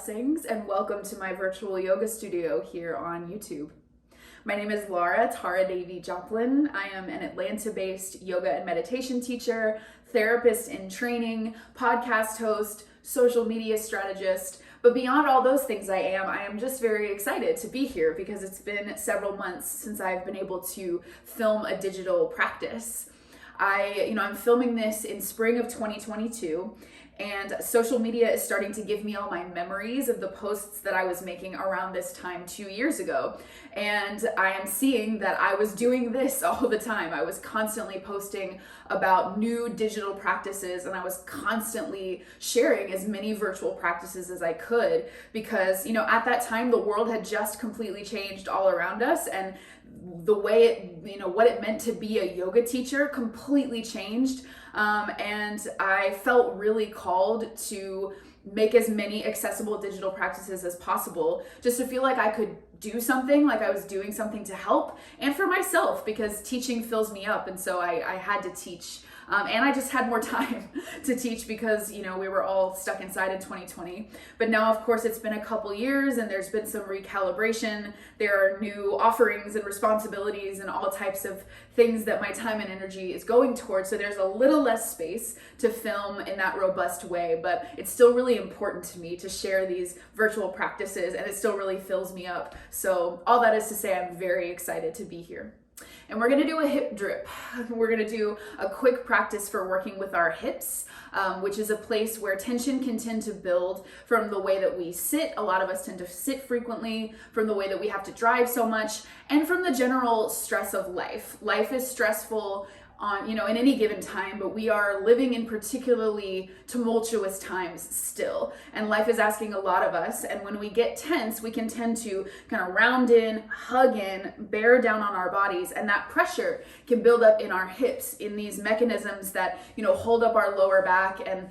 Blessings and welcome to my virtual yoga studio here on YouTube. My name is Laura Tara Davy Joplin. I am an Atlanta-based yoga and meditation teacher, therapist in training, podcast host, social media strategist. But beyond all those things I am just very excited to be here because it's been several months since I've been able to film a digital practice. I'm filming this in spring of 2022, and social media is starting to give me all my memories of the posts that I was making around this time 2 years ago. And I am seeing that I was doing this all the time. I was constantly posting about new digital practices, and I was constantly sharing as many virtual practices as I could because, at that time, the world had just completely changed all around us, and the way what it meant to be a yoga teacher completely changed. And I felt really called to make as many accessible digital practices as possible, just to feel like I could do something, like I was doing something to help, and for myself, because teaching fills me up. And so I had to teach. And I just had more time to teach because, we were all stuck inside in 2020. But now, of course, it's been a couple years and there's been some recalibration. There are new offerings and responsibilities and all types of things that my time and energy is going towards. So there's a little less space to film in that robust way, but it's still really important to me to share these virtual practices, and it still really fills me up. So all that is to say, I'm very excited to be here. And we're gonna do a hip drip. We're gonna do a quick practice for working with our hips, which is a place where tension can tend to build from the way that we sit. A lot of us tend to sit frequently, from the way that we have to drive so much, and from the general stress of life. Life is stressful in any given time, but we are living in particularly tumultuous times still, and life is asking a lot of us. And when we get tense, we can tend to kind of round in, hug in, bear down on our bodies, and that pressure can build up in our hips, in these mechanisms that hold up our lower back and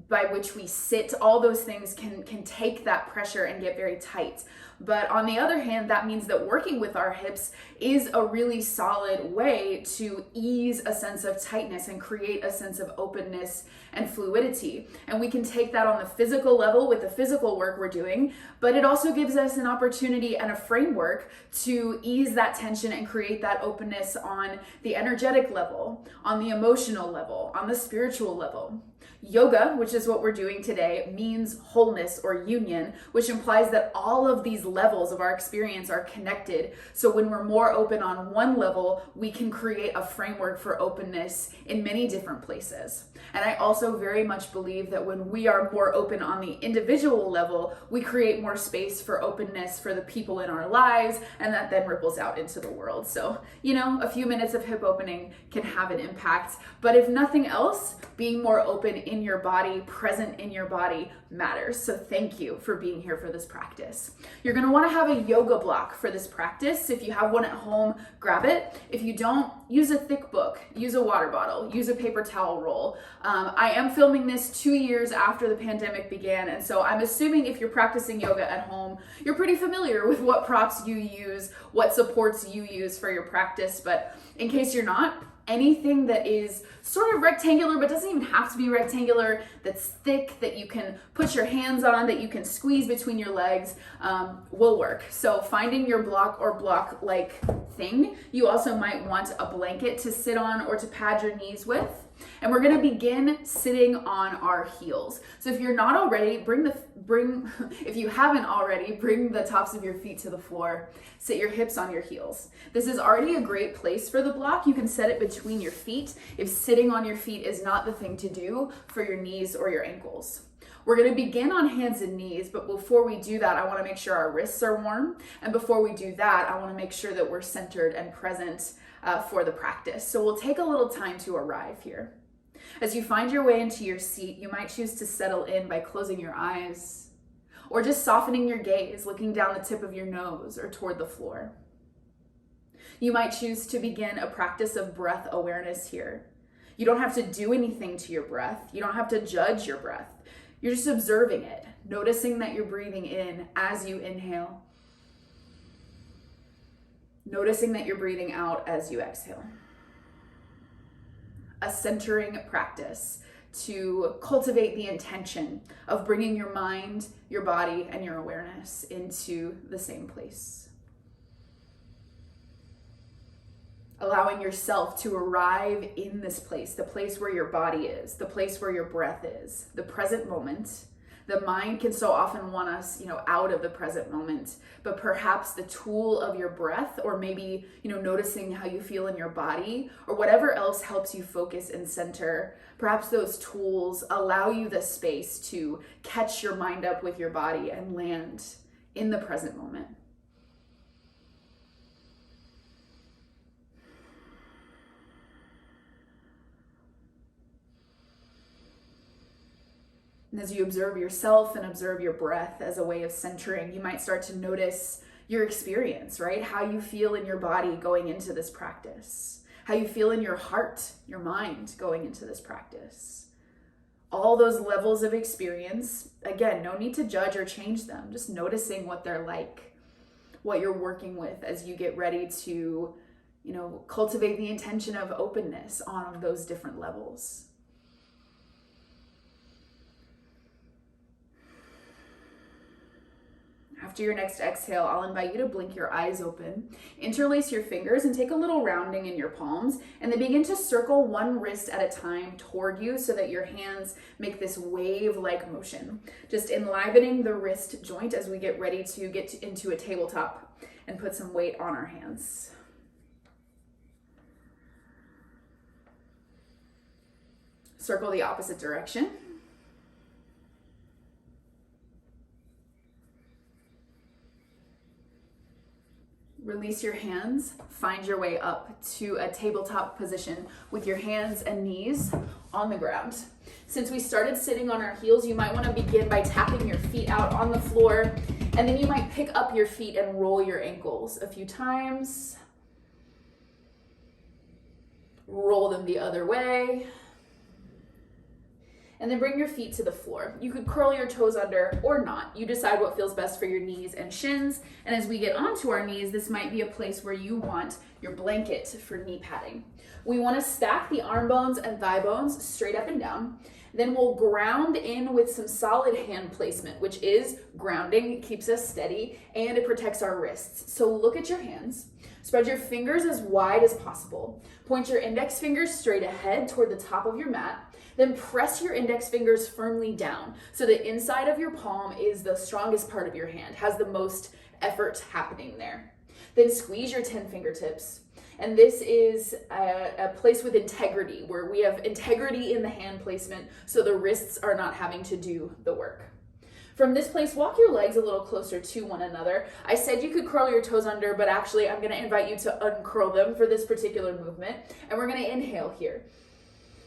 by which we sit. All those things can take that pressure and get very tight. But on the other hand, that means that working with our hips is a really solid way to ease a sense of tightness and create a sense of openness and fluidity. And we can take that on the physical level with the physical work we're doing, but it also gives us an opportunity and a framework to ease that tension and create that openness on the energetic level, on the emotional level, on the spiritual level. Yoga, which is what we're doing today, means wholeness or union, which implies that all of these levels of our experience are connected. So when we're more open on one level, we can create a framework for openness in many different places. And I also very much believe that when we are more open on the individual level, we create more space for openness for the people in our lives, and that then ripples out into the world. So, a few minutes of hip opening can have an impact. But if nothing else, being more open in your body, present in your body matters. So thank you for being here for this practice. You're going to want to have a yoga block for this practice. If you have one at home, grab it. If you don't, use a thick book, use a water bottle, use a paper towel roll. I am filming this 2 years after the pandemic began, and so I'm assuming if you're practicing yoga at home, you're pretty familiar with what props you use, what supports you use for your practice. But in case you're not, anything that is sort of rectangular, but doesn't even have to be rectangular, that's thick, that you can put your hands on, that you can squeeze between your legs, will work. So finding your block or block-like thing. You also might want a blanket to sit on or to pad your knees with. And we're going to begin sitting on our heels. So if you're not already, if you haven't already, bring the tops of your feet to the floor. Sit your hips on your heels. This is already a great place for the block. You can set it between your feet if sitting on your feet is not the thing to do for your knees or your ankles. We're going to begin on hands and knees, but before we do that, I want to make sure our wrists are warm. And before we do that, I want to make sure that we're centered and present for the practice. So we'll take a little time to arrive here. As you find your way into your seat, you might choose to settle in by closing your eyes or just softening your gaze, looking down the tip of your nose or toward the floor. You might choose to begin a practice of breath awareness here. You don't have to do anything to your breath. You don't have to judge your breath. You're just observing it, noticing that you're breathing in as you inhale, noticing that you're breathing out as you exhale. A centering practice to cultivate the intention of bringing your mind, your body, and your awareness into the same place. Allowing yourself to arrive in this place, the place where your body is, the place where your breath is, the present moment. The mind can so often want us, out of the present moment, but perhaps the tool of your breath, or maybe, noticing how you feel in your body, or whatever else helps you focus and center, perhaps those tools allow you the space to catch your mind up with your body and land in the present moment. And as you observe yourself and observe your breath as a way of centering, you might start to notice your experience, right? How you feel in your body going into this practice, how you feel in your heart, your mind going into this practice. All those levels of experience, again, no need to judge or change them, just noticing what they're like, what you're working with as you get ready to, cultivate the intention of openness on those different levels. After your next exhale, I'll invite you to blink your eyes open, interlace your fingers, and take a little rounding in your palms, and then begin to circle one wrist at a time toward you so that your hands make this wave-like motion, just enlivening the wrist joint as we get ready to get into a tabletop and put some weight on our hands. Circle the opposite direction. Release your hands, find your way up to a tabletop position with your hands and knees on the ground. Since we started sitting on our heels, you might want to begin by tapping your feet out on the floor, and then you might pick up your feet and roll your ankles a few times. Roll them the other way. And then bring your feet to the floor. You could curl your toes under or not. You decide what feels best for your knees and shins. And as we get onto our knees, this might be a place where you want your blanket for knee padding. We want to stack the arm bones and thigh bones straight up and down. Then we'll ground in with some solid hand placement, which is grounding. It keeps us steady and it protects our wrists. So look at your hands. Spread your fingers as wide as possible. Point your index fingers straight ahead toward the top of your mat. Then press your index fingers firmly down so the inside of your palm is the strongest part of your hand, has the most effort happening there. Then squeeze your 10 fingertips. And this is a place with integrity, where we have integrity in the hand placement so the wrists are not having to do the work. From this place, walk your legs a little closer to one another. I said you could curl your toes under, but actually I'm going to invite you to uncurl them for this particular movement. And we're going to inhale here.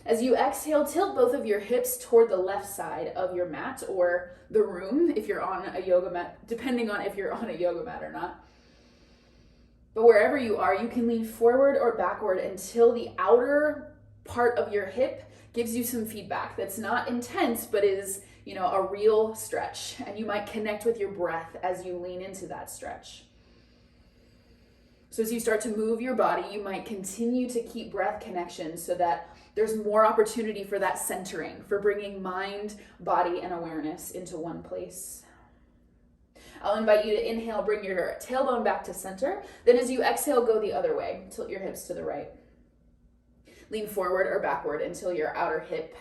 As you exhale, tilt both of your hips toward the left side of your mat or the room if you're on a yoga mat, depending on if you're on a yoga mat or not. But wherever you are, you can lean forward or backward until the outer part of your hip gives you some feedback that's not intense, but is, a real stretch. And you might connect with your breath as you lean into that stretch. So as you start to move your body, you might continue to keep breath connection so that there's more opportunity for that centering, for bringing mind, body, and awareness into one place. I'll invite you to inhale, bring your tailbone back to center. Then as you exhale, go the other way. Tilt your hips to the right. Lean forward or backward until your outer hip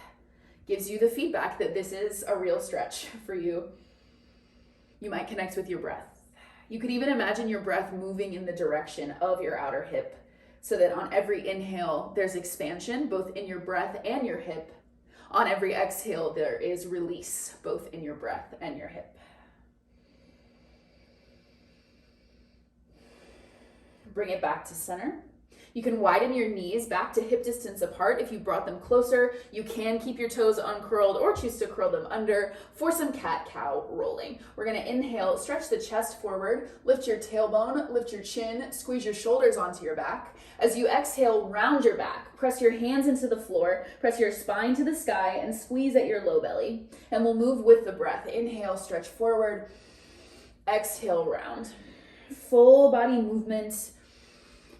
gives you the feedback that this is a real stretch for you. You might connect with your breath. You could even imagine your breath moving in the direction of your outer hip so that on every inhale, there's expansion, both in your breath and your hip. On every exhale, there is release, both in your breath and your hip. Bring it back to center. You can widen your knees back to hip distance apart if you brought them closer. You can keep your toes uncurled or choose to curl them under for some cat-cow rolling. We're gonna inhale, stretch the chest forward, lift your tailbone, lift your chin, squeeze your shoulders onto your back. As you exhale, round your back, press your hands into the floor, press your spine to the sky, and squeeze at your low belly. And we'll move with the breath. Inhale, stretch forward, exhale, round. Full body movement.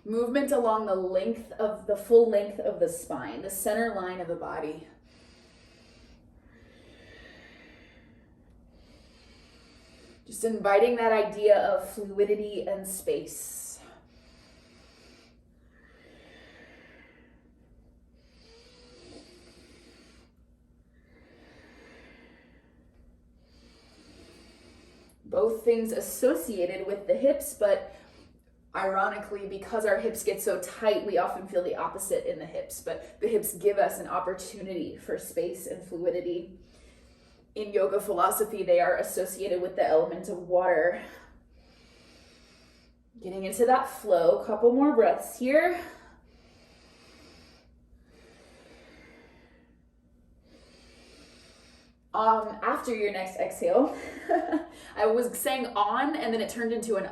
Movement along the full length of the spine, the center line of the body. Just inviting that idea of fluidity and space. Both things associated with the hips, but ironically, because our hips get so tight, we often feel the opposite in the hips, but the hips give us an opportunity for space and fluidity. In yoga philosophy, they are associated with the element of water. Getting into that flow, a couple more breaths here. After your next exhale, I was saying on and then it turned into an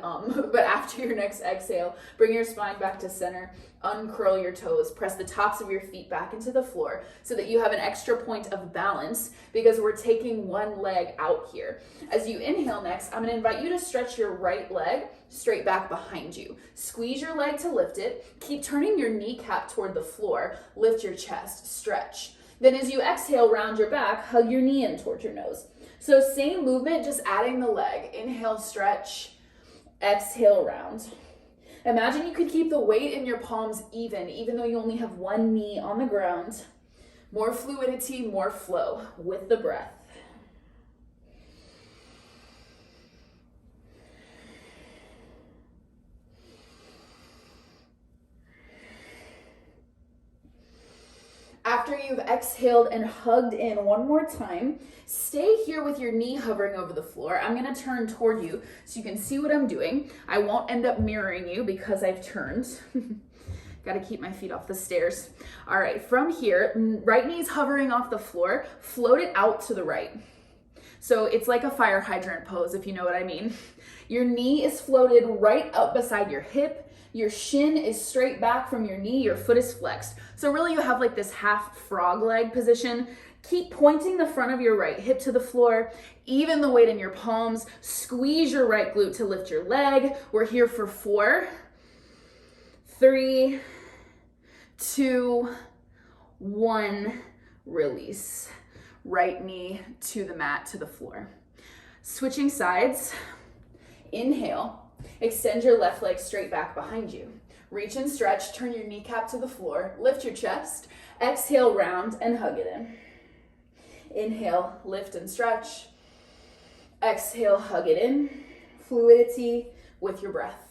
but after your next exhale, bring your spine back to center, uncurl your toes, press the tops of your feet back into the floor so that you have an extra point of balance because we're taking one leg out here. As you inhale next, I'm gonna invite you to stretch your right leg straight back behind you. Squeeze your leg to lift it, keep turning your kneecap toward the floor, lift your chest, stretch. Then as you exhale, round your back, hug your knee in towards your nose. So same movement, just adding the leg. Inhale, stretch, exhale, round. Imagine you could keep the weight in your palms even though you only have one knee on the ground. More fluidity, more flow with the breath. After you've exhaled and hugged in one more time, stay here with your knee hovering over the floor. I'm gonna turn toward you so you can see what I'm doing. I won't end up mirroring you because I've turned. Gotta keep my feet off the stairs. All right, from here, right knee's hovering off the floor, float it out to the right. So it's like a fire hydrant pose, if you know what I mean. Your knee is floated right up beside your hip. Your shin is straight back from your knee, your foot is flexed. So really you have like this half frog leg position. Keep pointing the front of your right hip to the floor, even the weight in your palms. Squeeze your right glute to lift your leg. We're here for 4, 3, 2, 1, release. Right knee to the mat, to the floor. Switching sides, inhale. Extend your left leg straight back behind you. Reach and stretch, turn your kneecap to the floor, lift your chest, exhale, round and hug it in. Inhale, lift and stretch. Exhale, hug it in. Fluidity with your breath.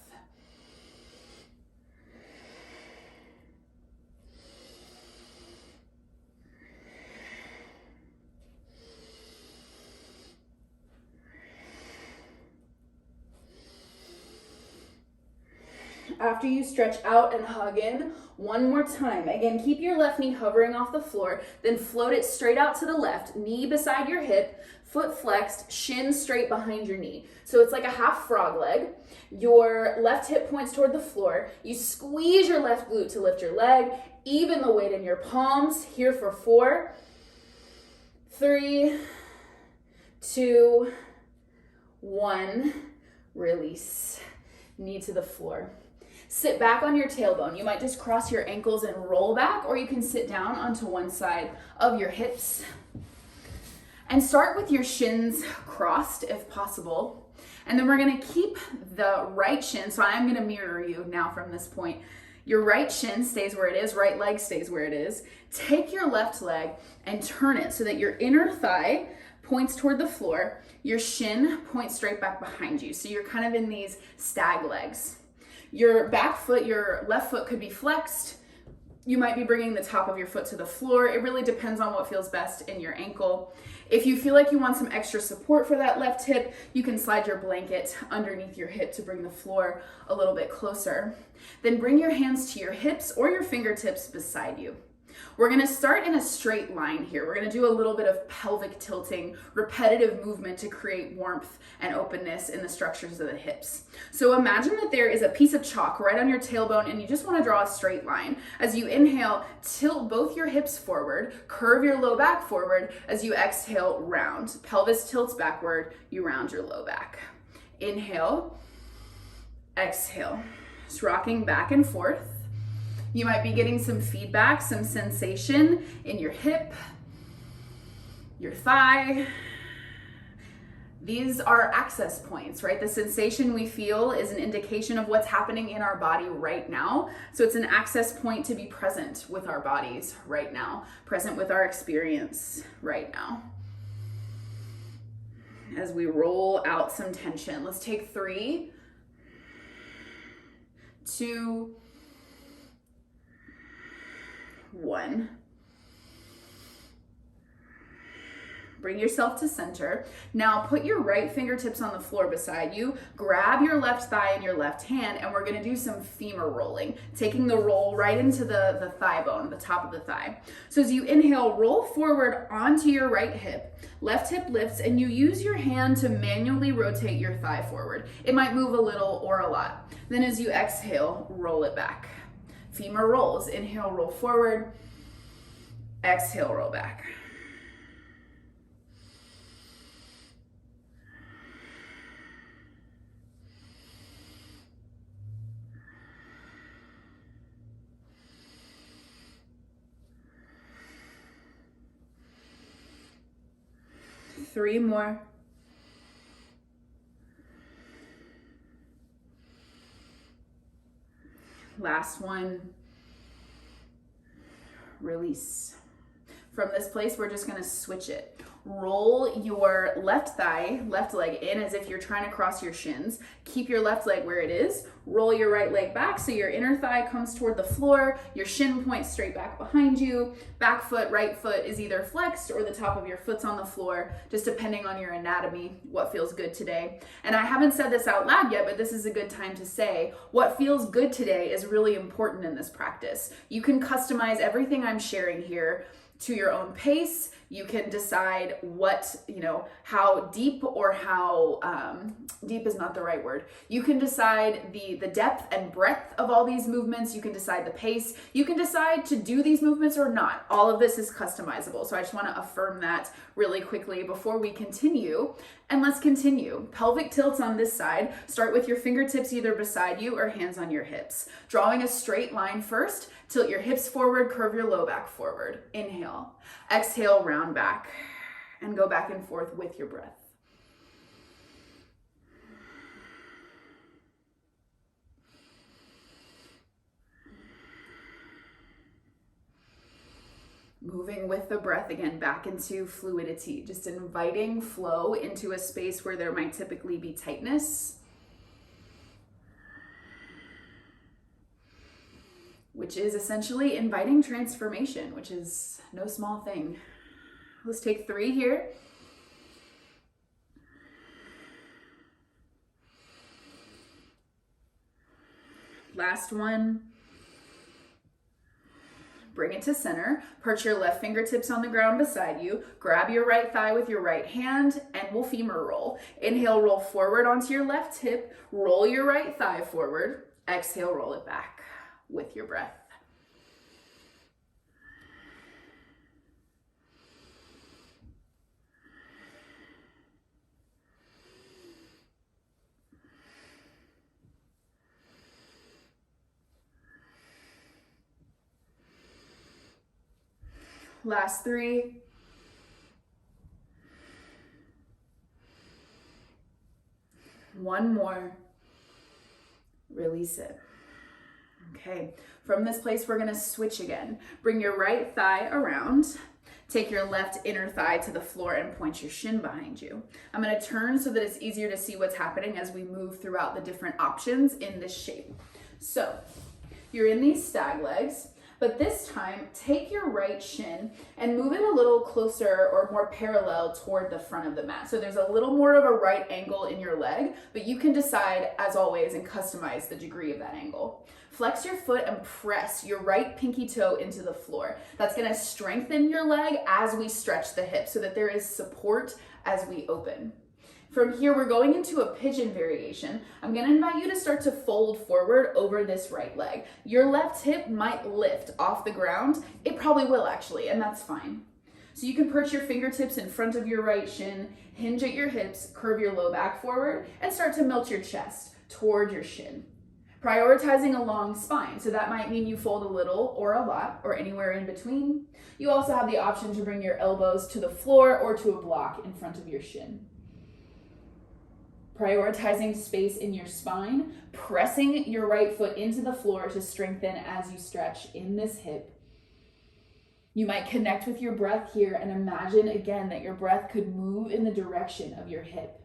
After you stretch out and hug in, one more time. Again, keep your left knee hovering off the floor, then float it straight out to the left, knee beside your hip, foot flexed, shin straight behind your knee. So it's like a half frog leg. Your left hip points toward the floor. You squeeze your left glute to lift your leg, even the weight in your palms. Here for 4, 3, 2, 1, release. Knee to the floor. Sit back on your tailbone. You might just cross your ankles and roll back, or you can sit down onto one side of your hips. And start with your shins crossed if possible. And then we're gonna keep the right shin, so I'm gonna mirror you now from this point. Your right shin stays where it is, right leg stays where it is. Take your left leg and turn it so that your inner thigh points toward the floor. Your shin points straight back behind you. So you're kind of in these stag legs. Your back foot, your left foot could be flexed. You might be bringing the top of your foot to the floor. It really depends on what feels best in your ankle. If you feel like you want some extra support for that left hip, you can slide your blanket underneath your hip to bring the floor a little bit closer. Then bring your hands to your hips or your fingertips beside you. We're gonna start in a straight line here. We're gonna do a little bit of pelvic tilting, repetitive movement to create warmth and openness in the structures of the hips. So imagine that there is a piece of chalk right on your tailbone and you just wanna draw a straight line. As you inhale, tilt both your hips forward, curve your low back forward. As you exhale, round. Pelvis tilts backward, you round your low back. Inhale, exhale. Just rocking back and forth. You might be getting some feedback, some sensation in your hip, your thigh, These are access points, right? The sensation we feel is an indication of what's happening in our body right now. So it's an access point to be present with our bodies right now, present with our experience right now. As we roll out some tension, let's take 3, 2, 1. Bring yourself to center. Now put your right fingertips on the floor beside you. Grab your left thigh in your left hand, and we're gonna do some femur rolling, taking the roll right into the thigh bone, the top of the thigh. So as you inhale, roll forward onto your right hip. Left hip lifts, and you use your hand to manually rotate your thigh forward. It might move a little or a lot. Then as you exhale, roll it back. Femur rolls. Inhale, roll forward. Exhale, roll back. Three more. Last one. Release. From this place, we're just gonna switch it. Roll your left thigh, left leg in as if you're trying to cross your shins. Keep your left leg where it is. Roll your right leg back so your inner thigh comes toward the floor. Your shin points straight back behind you. Back foot, right foot is either flexed or the top of your foot's on the floor, just depending on your anatomy, what feels good today. And I haven't said this out loud yet, but this is a good time to say, what feels good today is really important in this practice. You can customize everything I'm sharing here to your own pace. You can decide what, how deep or how, deep is not the right word. You can decide the depth and breadth of all these movements. You can decide the pace. You can decide to do these movements or not. All of this is customizable. So I just want to affirm that really quickly before we continue. And let's continue. Pelvic tilts on this side. Start with your fingertips either beside you or hands on your hips. Drawing a straight line first. Tilt your hips forward, curve your low back forward. Inhale. Exhale, round back. And go back and forth with your breath. Moving with the breath again back into fluidity, just inviting flow into a space where there might typically be tightness, which is essentially inviting transformation, which is no small thing. Let's take 3 here. Last one. Bring it to center. Perch your left fingertips on the ground beside you. Grab your right thigh with your right hand and we'll femur roll. Inhale, roll forward onto your left hip. Roll your right thigh forward. Exhale, roll it back with your breath. Last 3. One more. Release it. Okay, from this place, we're gonna switch again. Bring your right thigh around. Take your left inner thigh to the floor and point your shin behind you. I'm gonna turn so that it's easier to see what's happening as we move throughout the different options in this shape. So, you're in these stag legs. But this time, take your right shin and move it a little closer or more parallel toward the front of the mat. So there's a little more of a right angle in your leg, but you can decide, as always, and customize the degree of that angle. Flex your foot and press your right pinky toe into the floor. That's gonna strengthen your leg as we stretch the hip so that there is support as we open. From here, we're going into a pigeon variation. I'm gonna invite you to start to fold forward over this right leg. Your left hip might lift off the ground. It probably will actually, and that's fine. So you can perch your fingertips in front of your right shin, hinge at your hips, curve your low back forward, and start to melt your chest toward your shin. Prioritizing a long spine, so that might mean you fold a little or a lot or anywhere in between. You also have the option to bring your elbows to the floor or to a block in front of your shin. Prioritizing space in your spine, pressing your right foot into the floor to strengthen as you stretch in this hip. You might connect with your breath here and imagine again that your breath could move in the direction of your hip.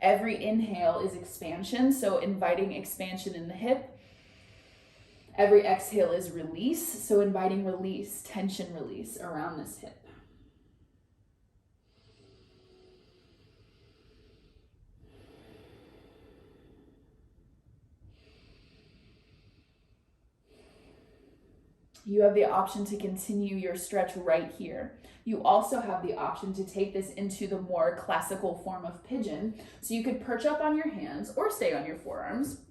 Every inhale is expansion, so inviting expansion in the hip. Every exhale is release, so inviting release, tension release around this hip. You have the option to continue your stretch right here. You also have the option to take this into the more classical form of pigeon. So you could perch up on your hands or stay on your forearms.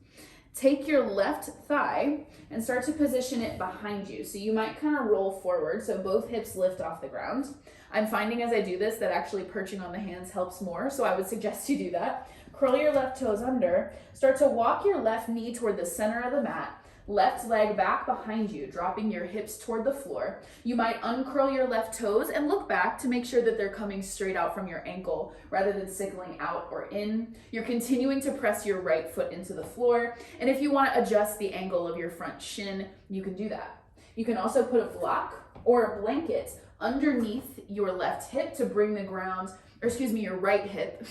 Take your left thigh and start to position it behind you. So you might kind of roll forward so both hips lift off the ground. I'm finding as I do this that actually perching on the hands helps more, so I would suggest you do that. Curl your left toes under. Start to walk your left knee toward the center of the mat. Left leg back behind you, dropping your hips toward the floor. You might uncurl your left toes and look back to make sure that they're coming straight out from your ankle rather than sickling out or in. You're continuing to press your right foot into the floor. And if you want to adjust the angle of your front shin, you can do that. You can also put a block or a blanket underneath your left hip to bring the ground, your right hip,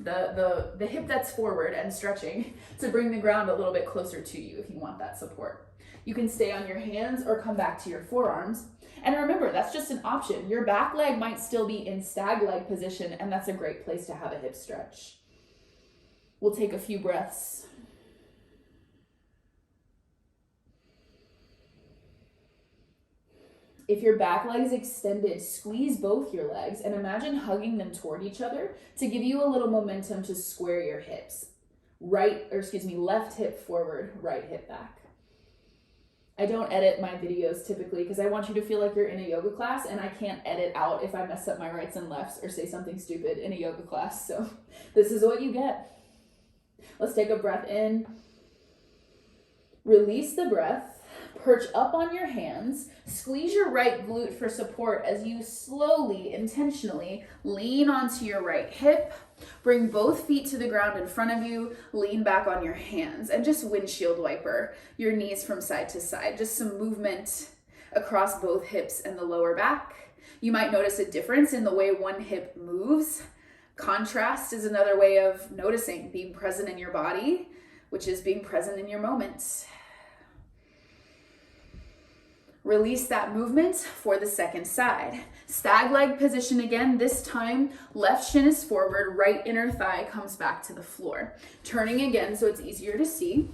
the hip that's forward and stretching, to bring the ground a little bit closer to you if you want that support. You can stay on your hands or come back to your forearms. And remember, that's just an option. Your back leg might still be in stag leg position, and that's a great place to have a hip stretch. We'll take a few breaths. If your back leg is extended, squeeze both your legs and imagine hugging them toward each other to give you a little momentum to square your hips. Left hip forward, right hip back. I don't edit my videos typically because I want you to feel like you're in a yoga class, and I can't edit out if I mess up my rights and lefts or say something stupid in a yoga class. So this is what you get. Let's take a breath in. Release the breath. Perch up on your hands, squeeze your right glute for support as you slowly, intentionally lean onto your right hip. Bring both feet to the ground in front of you, lean back on your hands, and just windshield wiper your knees from side to side. Just some movement across both hips and the lower back. You might notice a difference in the way one hip moves. Contrast is another way of noticing being present in your body, which is being present in your moment. Release that movement for the second side. Stag leg position again. This time, left shin is forward, right inner thigh comes back to the floor. Turning again so it's easier to see.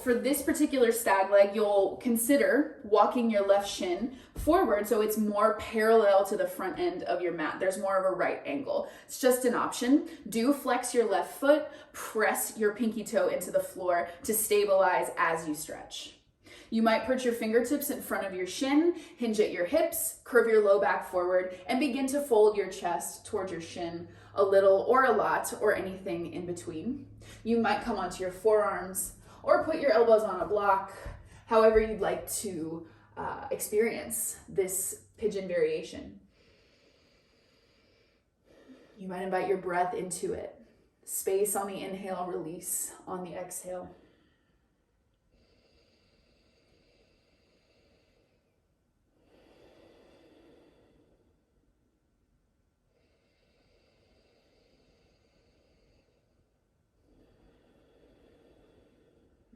For this particular stag leg, you'll consider walking your left shin forward so it's more parallel to the front end of your mat. There's more of a right angle. It's just an option. Do flex your left foot, press your pinky toe into the floor to stabilize as you stretch. You might perch your fingertips in front of your shin, hinge at your hips, curve your low back forward, and begin to fold your chest towards your shin a little or a lot or anything in between. You might come onto your forearms or put your elbows on a block, however you'd like to experience this pigeon variation. You might invite your breath into it. Space on the inhale, release on the exhale.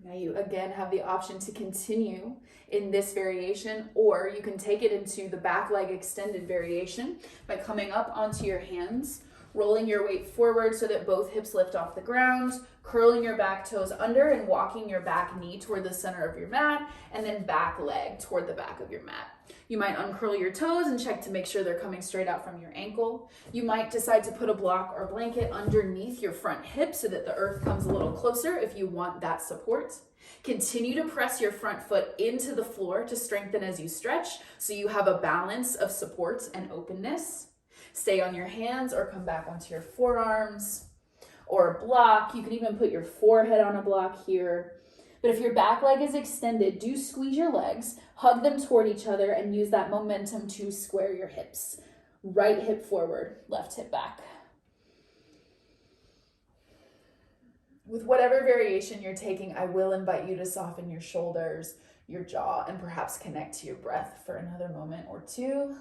Now you again have the option to continue in this variation, or you can take it into the back leg extended variation by coming up onto your hands, rolling your weight forward so that both hips lift off the ground, curling your back toes under and walking your back knee toward the center of your mat, and then back leg toward the back of your mat. You might uncurl your toes and check to make sure they're coming straight out from your ankle. You might decide to put a block or blanket underneath your front hip so that the earth comes a little closer if you want that support. Continue to press your front foot into the floor to strengthen as you stretch so you have a balance of support and openness. Stay on your hands or come back onto your forearms or a block. You can even put your forehead on a block here. But if your back leg is extended, do squeeze your legs, hug them toward each other, and use that momentum to square your hips. Right hip forward, left hip back. With whatever variation you're taking, I will invite you to soften your shoulders, your jaw, and perhaps connect to your breath for another moment or two.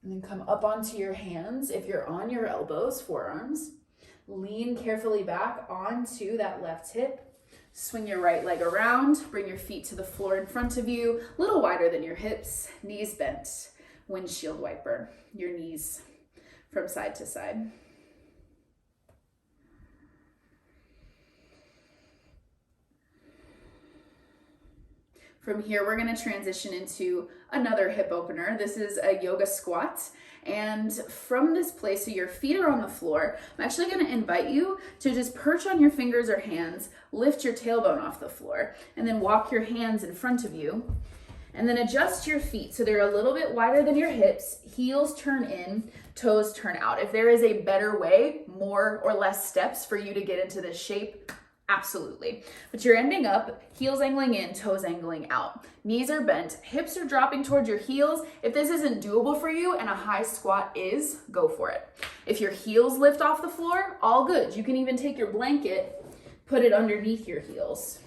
And then come up onto your hands. If you're on your elbows, forearms, lean carefully back onto that left hip. Swing your right leg around, bring your feet to the floor in front of you, a little wider than your hips, knees bent, windshield wiper, your knees from side to side. From here, we're gonna transition into another hip opener. This is a yoga squat. And from this place, so your feet are on the floor, I'm actually gonna invite you to just perch on your fingers or hands, lift your tailbone off the floor, and then walk your hands in front of you. And then adjust your feet so they're a little bit wider than your hips, heels turn in, toes turn out. If there is a better way, more or less steps for you to get into this shape, absolutely. But you're ending up, heels angling in, toes angling out. Knees are bent, hips are dropping towards your heels. If this isn't doable for you and a high squat is, go for it. If your heels lift off the floor, all good. You can even take your blanket, put it underneath your heels.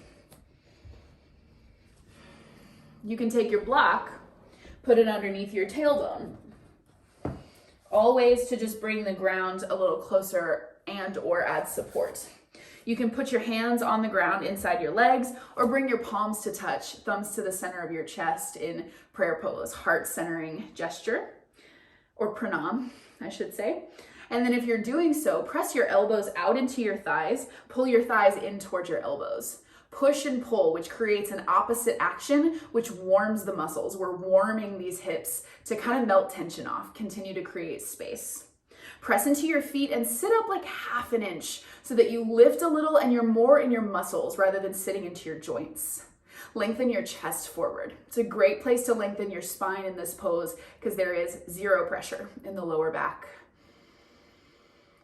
You can take your block, put it underneath your tailbone. All ways to just bring the ground a little closer and or add support. You can put your hands on the ground inside your legs or bring your palms to touch, thumbs to the center of your chest in prayer pose, heart centering gesture, or pranam, I should say. And then if you're doing so, press your elbows out into your thighs, pull your thighs in towards your elbows. Push and pull, which creates an opposite action, which warms the muscles. We're warming these hips to kind of melt tension off, continue to create space. Press into your feet and sit up like half an inch so that you lift a little and you're more in your muscles rather than sitting into your joints. Lengthen your chest forward. It's a great place to lengthen your spine in this pose because there is zero pressure in the lower back.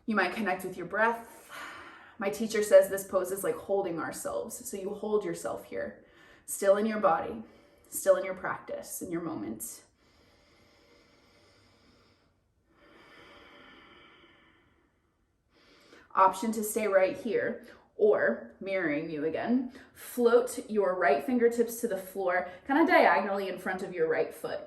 You might connect with your breath. My teacher says this pose is like holding ourselves. So you hold yourself here, still in your body, still in your practice, in your moment. Option to stay right here, or mirroring you again, float your right fingertips to the floor, kind of diagonally in front of your right foot.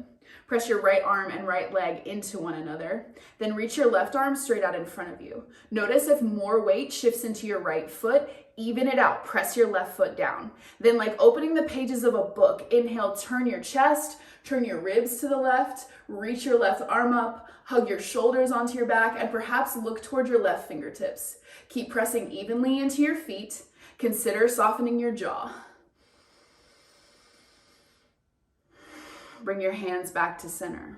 Press your right arm and right leg into one another. Then reach your left arm straight out in front of you. Notice if more weight shifts into your right foot, even it out. Press your left foot down. Then like opening the pages of a book, inhale, turn your chest, turn your ribs to the left, reach your left arm up, hug your shoulders onto your back, and perhaps look toward your left fingertips. Keep pressing evenly into your feet. Consider softening your jaw. Bring your hands back to center.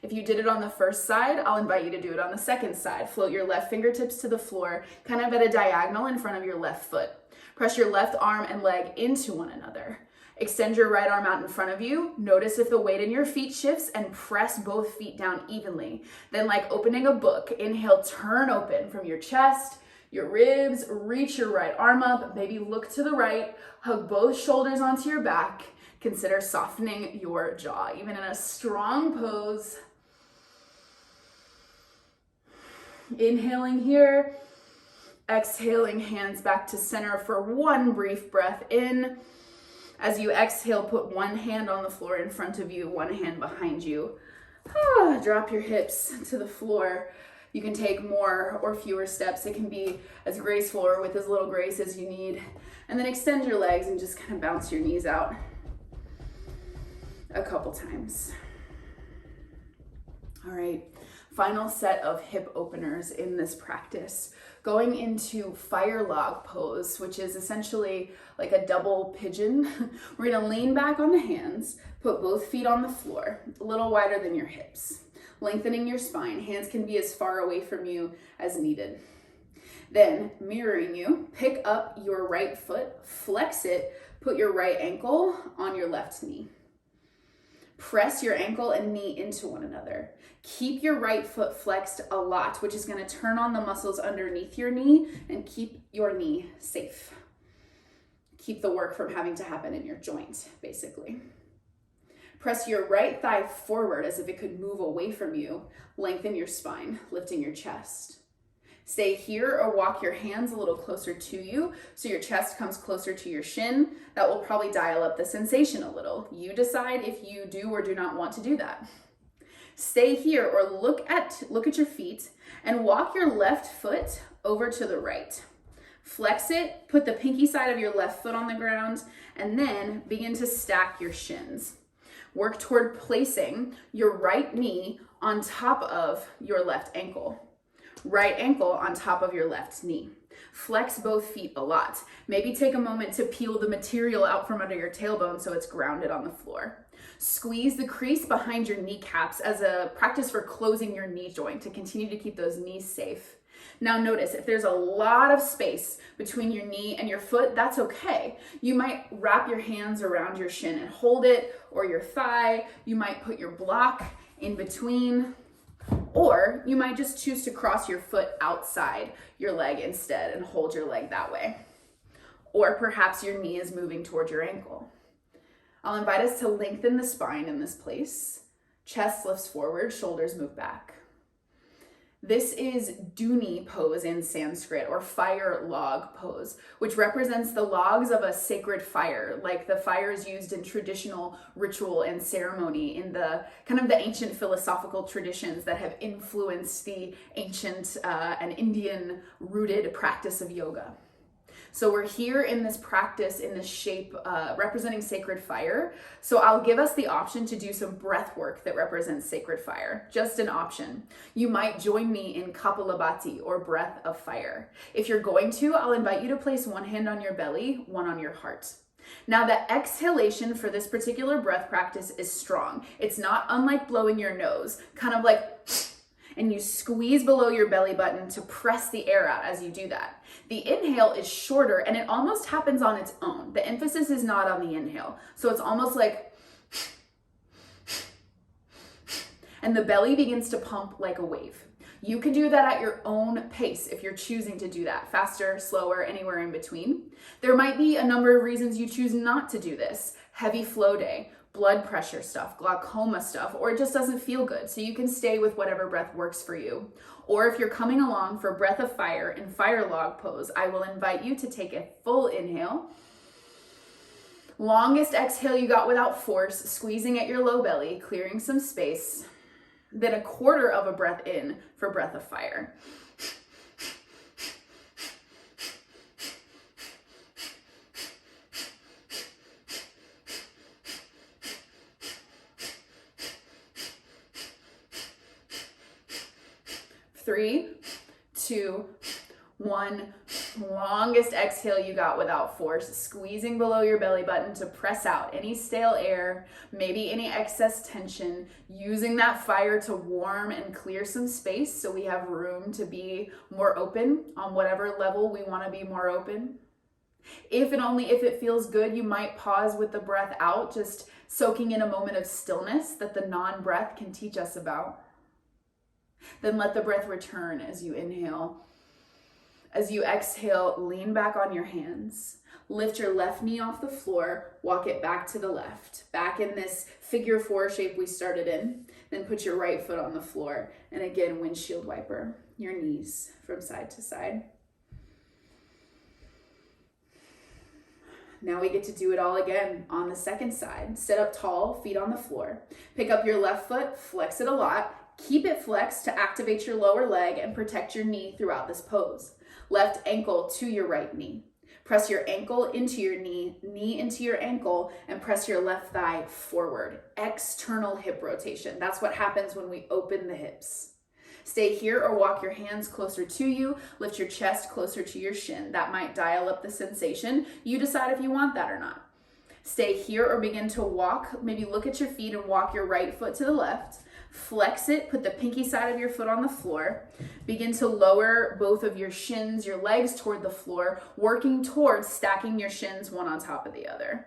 If you did it on the first side, I'll invite you to do it on the second side. Float your left fingertips to the floor, kind of at a diagonal in front of your left foot. Press your left arm and leg into one another. Extend your right arm out in front of you. Notice if the weight in your feet shifts and press both feet down evenly. Then like opening a book, inhale, turn open from your chest, your ribs, reach your right arm up, maybe look to the right, hug both shoulders onto your back. Consider softening your jaw, even in a strong pose. Inhaling here, exhaling, hands back to center for one brief breath in. As you exhale, put one hand on the floor in front of you, one hand behind you. Drop your hips to the floor. You can take more or fewer steps. It can be as graceful or with as little grace as you need. And then extend your legs and just kind of bounce your knees out a couple times. All right, final set of hip openers in this practice. Going into fire log pose, which is essentially like a double pigeon. We're gonna lean back on the hands, put both feet on the floor, a little wider than your hips. Lengthening your spine, hands can be as far away from you as needed. Then, mirroring you, pick up your right foot, flex it, put your right ankle on your left knee. Press your ankle and knee into one another. Keep your right foot flexed a lot, which is going to turn on the muscles underneath your knee and keep your knee safe. keep the work from having to happen in your joint, basically. Press your right thigh forward as if it could move away from you. Lengthen your spine, lifting your chest. Stay here or walk your hands a little closer to you so your chest comes closer to your shin. That will probably dial up the sensation a little. You decide if you do or do not want to do that. Stay here or look at your feet and walk your left foot over to the right. Flex it, put the pinky side of your left foot on the ground, and then begin to stack your shins. Work toward placing your right knee on top of your left ankle. Right ankle on top of your left knee. Flex both feet a lot. Maybe take a moment to peel the material out from under your tailbone so it's grounded on the floor. Squeeze the crease behind your kneecaps as a practice for closing your knee joint to continue to keep those knees safe. Now notice, if there's a lot of space between your knee and your foot, that's okay. You might wrap your hands around your shin and hold it, or your thigh. You might put your block in between, or you might just choose to cross your foot outside your leg instead and hold your leg that way. Or perhaps your knee is moving towards your ankle. I'll invite us to lengthen the spine in this place. Chest lifts forward, shoulders move back. This is Duni pose in Sanskrit, or fire log pose, which represents the logs of a sacred fire, like the fires used in traditional ritual and ceremony in the kind of the ancient philosophical traditions that have influenced the ancient and Indian rooted practice of yoga. So we're here in this practice in this shape representing sacred fire. So I'll give us the option to do some breath work that represents sacred fire, just an option. You might join me in Kapalabhati, or breath of fire. If you're going to, I'll invite you to place one hand on your belly, one on your heart. Now the exhalation for this particular breath practice is strong. It's not unlike blowing your nose, kind of like, and you squeeze below your belly button to press the air out as you do that. The inhale is shorter and it almost happens on its own. The emphasis is not on the inhale. So it's almost like, and the belly begins to pump like a wave. You can do that at your own pace if you're choosing to do that, faster, slower, anywhere in between. There might be a number of reasons you choose not to do this. Heavy flow day, blood pressure stuff, glaucoma stuff, or it just doesn't feel good. So you can stay with whatever breath works for you. Or if you're coming along for breath of fire in fire log pose, I will invite you to take a full inhale. Longest exhale you got without force, squeezing at your low belly, clearing some space. Then a quarter of a breath in for breath of fire. Three, two, one. Longest exhale you got without force, squeezing below your belly button to press out any stale air, maybe any excess tension, using that fire to warm and clear some space so we have room to be more open on whatever level we want to be more open. If and only if it feels good, you might pause with the breath out, just soaking in a moment of stillness that the non-breath can teach us about. Then let the breath return as you inhale. As you exhale, lean back on your hands. Lift your left knee off the floor, walk it back to the left. Back in this figure four shape we started in. Then put your right foot on the floor. And again, windshield wiper your knees from side to side. Now we get to do it all again on the second side. Sit up tall, feet on the floor. Pick up your left foot, flex it a lot. Keep it flexed to activate your lower leg and protect your knee throughout this pose. Left ankle to your right knee. Press your ankle into your knee, knee into your ankle, and press your left thigh forward. External hip rotation. That's what happens when we open the hips. Stay here or walk your hands closer to you. Lift your chest closer to your shin. That might dial up the sensation. You decide if you want that or not. Stay here or begin to walk. Maybe look at your feet and walk your right foot to the left. Flex it, put the pinky side of your foot on the floor. Begin to lower both of your shins, your legs toward the floor, working towards stacking your shins one on top of the other.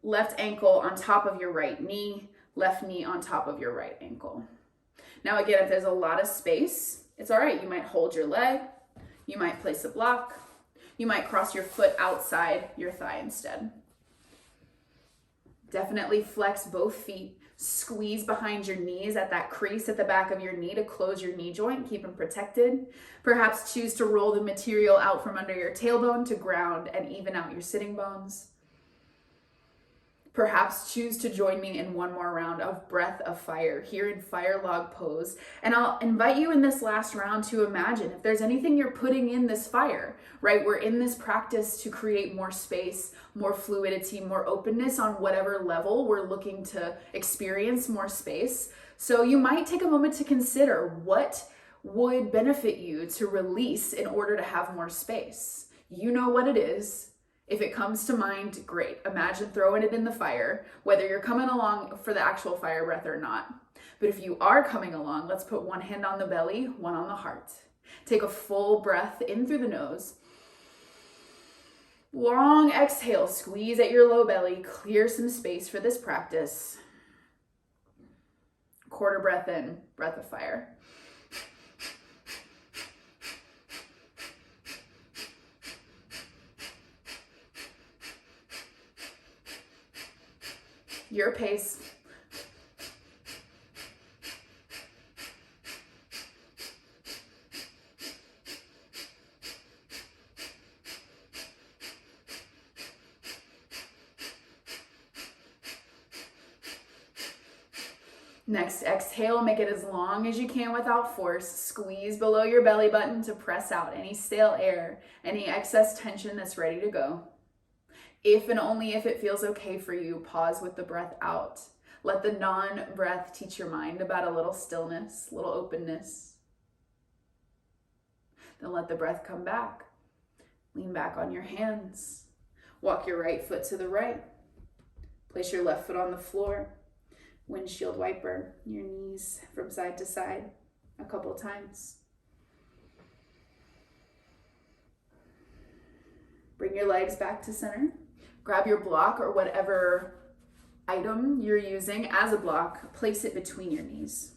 Left ankle on top of your right knee, left knee on top of your right ankle. Now again, if there's a lot of space, it's all right. You might hold your leg, you might place a block, You might cross your foot outside your thigh instead. Definitely flex both feet. Squeeze behind your knees at that crease at the back of your knee to close your knee joint, keep them protected. Perhaps choose to roll the material out from under your tailbone to ground and even out your sitting bones. Perhaps choose to join me in one more round of breath of fire here in fire log pose. And I'll invite you in this last round to imagine if there's anything you're putting in this fire, right? We're in this practice to create more space, more fluidity, more openness on whatever level we're looking to experience more space. So you might take a moment to consider what would benefit you to release in order to have more space. You know what it is. If it comes to mind, great. Imagine throwing it in the fire, whether you're coming along for the actual fire breath or not. But if you are coming along, let's put one hand on the belly, one on the heart. Take a full breath in through the nose. Long exhale, squeeze at your low belly, clear some space for this practice. Quarter breath in, breath of fire. Your pace. Next, exhale, make it as long as you can without force. Squeeze below your belly button to press out any stale air, any excess tension that's ready to go. If and only if it feels okay for you, pause with the breath out. Let the non-breath teach your mind about a little stillness, a little openness. Then let the breath come back. Lean back on your hands. Walk your right foot to the right. Place your left foot on the floor. Windshield wiper your knees from side to side a couple times. Bring your legs back to center. Grab your block or whatever item you're using as a block, place it between your knees.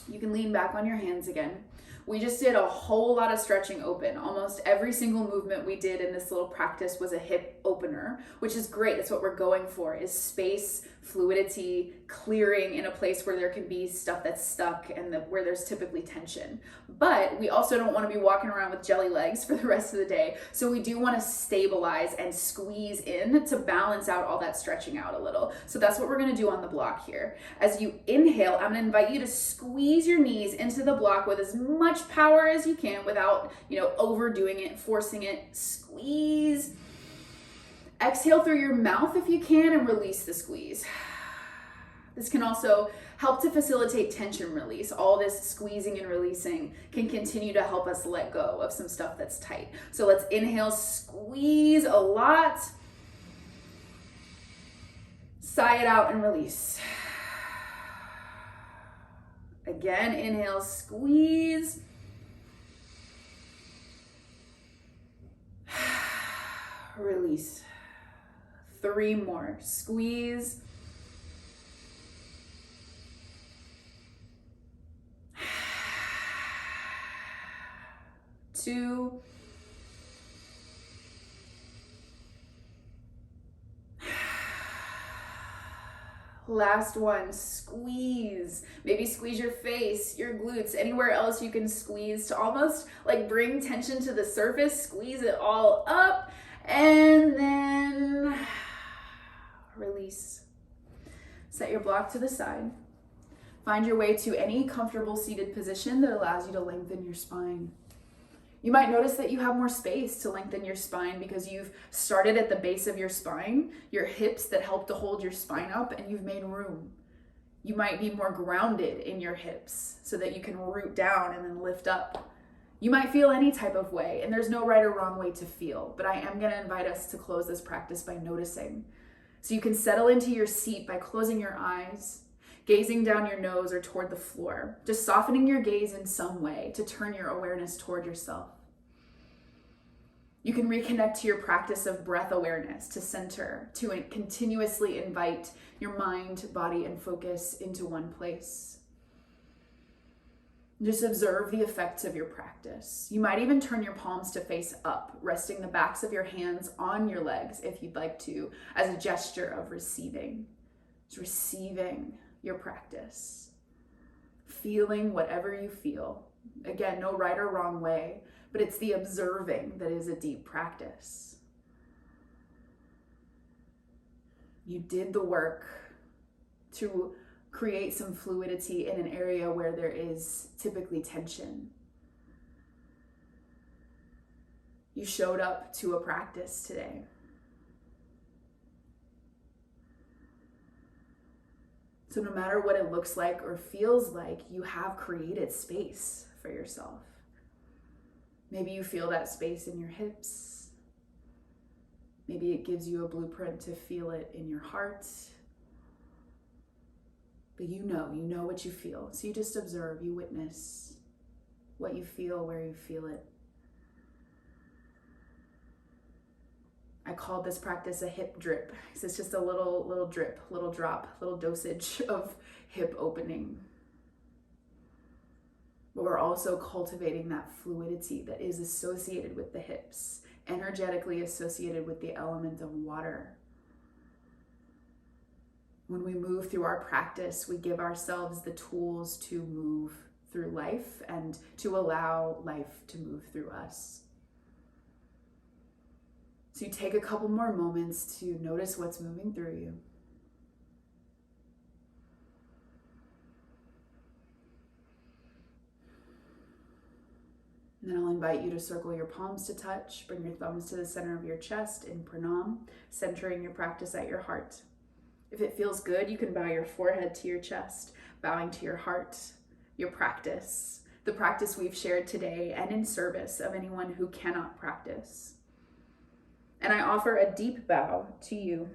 You can lean back on your hands again. We just did a whole lot of stretching open. Almost every single movement we did in this little practice was a hip opener, which is great. That's what we're going for, is space, fluidity, clearing in a place where there can be stuff that's stuck and where there's typically tension. But we also don't want to be walking around with jelly legs for the rest of the day. So we do want to stabilize and squeeze in to balance out all that stretching out a little. So that's what we're going to do on the block here. As you inhale, I'm going to invite you to squeeze your knees into the block with as much power as you can without, overdoing it, forcing it. Squeeze. Exhale through your mouth if you can and release the squeeze. This can also help to facilitate tension release. All this squeezing and releasing can continue to help us let go of some stuff that's tight. So let's inhale, squeeze a lot. Sigh it out and release. Again, inhale, squeeze. Release. 3 more. Squeeze. Two. Last one, squeeze. Maybe squeeze your face, your glutes, anywhere else you can squeeze to almost like bring tension to the surface. Squeeze it all up and then release. Set your block to the side. Find your way to any comfortable seated position that allows you to lengthen your spine. You might notice that you have more space to lengthen your spine because you've started at the base of your spine, your hips that help to hold your spine up, and you've made room. You might be more grounded in your hips so that you can root down and then lift up. You might feel any type of way, and there's no right or wrong way to feel, but I am going to invite us to close this practice by noticing. So you can settle into your seat by closing your eyes, gazing down your nose or toward the floor, just softening your gaze in some way to turn your awareness toward yourself. You can reconnect to your practice of breath awareness, to center, to continuously invite your mind, body, and focus into one place. Just observe the effects of your practice. You might even turn your palms to face up, resting the backs of your hands on your legs if you'd like to, as a gesture of receiving. Just receiving your practice. Feeling whatever you feel. Again, no right or wrong way, but it's the observing that is a deep practice. You did the work to create some fluidity in an area where there is typically tension. You showed up to a practice today. So no matter what it looks like or feels like, you have created space for yourself. Maybe you feel that space in your hips. Maybe it gives you a blueprint to feel it in your heart. But you know what you feel. So you just observe, you witness what you feel, where you feel it. I called this practice a hip drip, because it's just a little drip, little drop, little dosage of hip opening. But we're also cultivating that fluidity that is associated with the hips, energetically associated with the element of water. When we move through our practice, we give ourselves the tools to move through life and to allow life to move through us. So you take a couple more moments to notice what's moving through you. And then I'll invite you to circle your palms to touch, bring your thumbs to the center of your chest in pranam, centering your practice at your heart. If it feels good, you can bow your forehead to your chest, bowing to your heart, your practice, the practice we've shared today, and in service of anyone who cannot practice. And I offer a deep bow to you.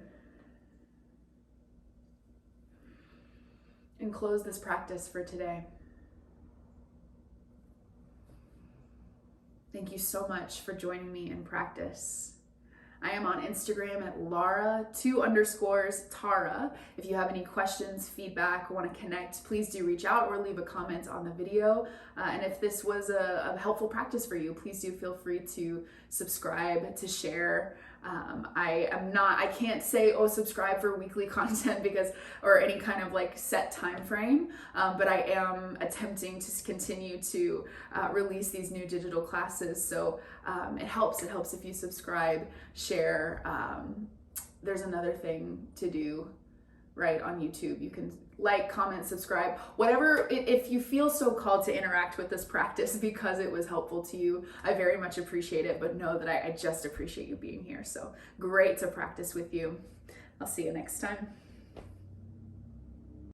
And close this practice for today. Thank you so much for joining me in practice. I am on Instagram at Lara2_Tara. If you have any questions, feedback, want to connect, please do reach out or leave a comment on the video. And if this was a helpful practice for you, please do feel free to subscribe, to share. I can't say, subscribe for weekly content or any kind of like set time frame, but I am attempting to continue to release these new digital classes. So it helps if you subscribe, share. There's another thing to do right on YouTube. You can like, comment, subscribe, whatever. If you feel so called to interact with this practice because it was helpful to you, I very much appreciate it, but know that I just appreciate you being here. So great to practice with you. I'll see you next time.